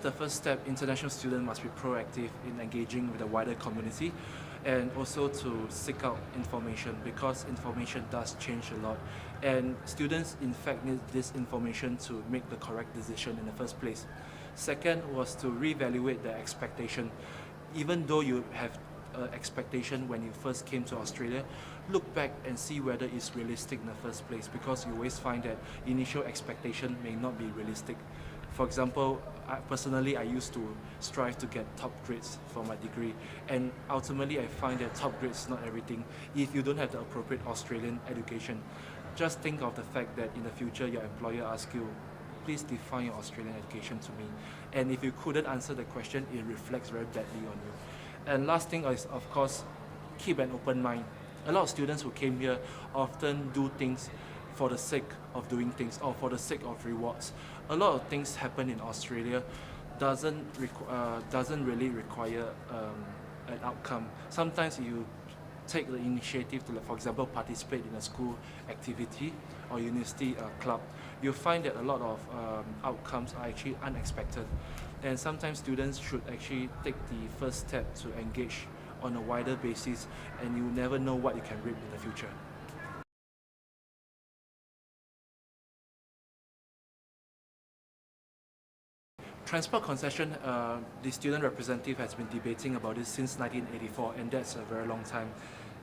The first step, international students must be proactive in engaging with the wider community and also to seek out information, because information does change a lot and students in fact need this information to make the correct decision in the first place. Second was to reevaluate the expectation. Even though you have expectation when you first came to Australia, look back and see whether it's realistic in the first place, because you always find that initial expectation may not be realistic. For example, I used to strive to get top grades for my degree, and ultimately I find that top grades is not everything if you don't have the appropriate Australian education. Just think of the fact that in the future your employer asks you, please define your Australian education to me. And if you couldn't answer the question, it reflects very badly on you. And last thing is, of course, keep an open mind. A lot of students who came here often do things for the sake of doing things or for the sake of rewards. A lot of things happen in Australia doesn't really require an outcome. Sometimes you take the initiative to, for example, participate in a school activity or university club, you'll find that a lot of outcomes are actually unexpected. And sometimes students should actually take the first step to engage on a wider basis, and you never know what you can reap in the future. Transport concession, the student representative has been debating about this since 1984, and that's a very long time.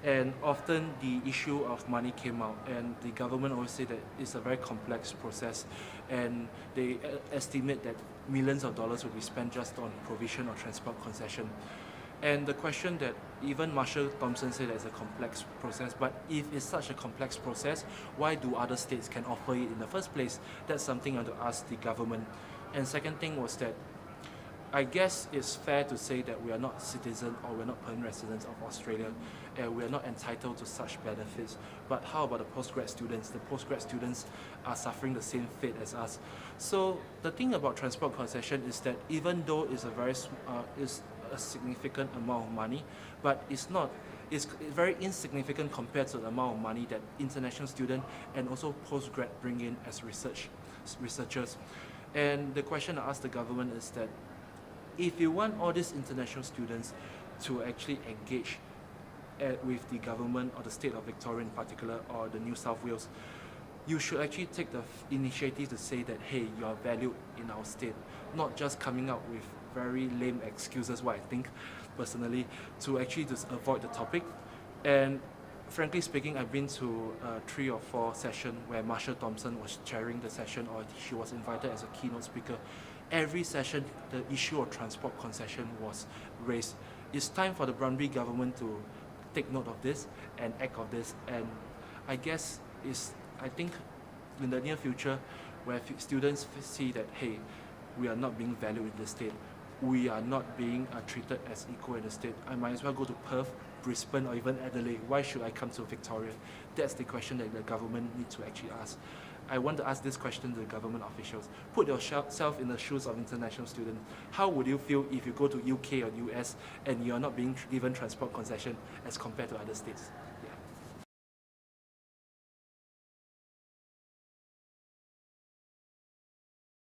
And often the issue of money came out, and the government always say that it's a very complex process, and they estimate that millions of dollars will be spent just on provision of transport concession. And the question that even Marshall Thompson said that it's a complex process, but if it's such a complex process, why do other states can offer it in the first place? That's something I want to ask the government. And second thing was that I guess it's fair to say that we are not citizens or we're not permanent residents of Australia, and we are not entitled to such benefits. But how about the postgrad students? The postgrad students are suffering the same fate as us. So the thing about transport concession is that even though it's a significant amount of money, but it's very insignificant compared to the amount of money that international students and also postgrad bring in as researchers. And the question I ask the government is that if you want all these international students to actually engage with the government or the state of Victoria in particular, or the New South Wales, you should actually take the initiative to say that, hey, you are valued in our state, not just coming up with very lame excuses, what I think personally, to actually just avoid the topic. And frankly speaking, I've been to 3 or 4 sessions where Marshall Thompson was chairing the session, or she was invited as a keynote speaker. Every session, the issue of transport concession was raised. It's time for the Brumby government to take note of this and act on this. And I guess I think in the near future, where students see that, hey, we are not being valued in the state, we are not being treated as equal in the state, I might as well go to Perth, Brisbane, or even Adelaide. Why should I come to Victoria? That's the question that the government needs to actually ask. I want to ask this question to the government officials. Put yourself in the shoes of international students. How would you feel if you go to UK or US and you're not being given transport concession as compared to other states?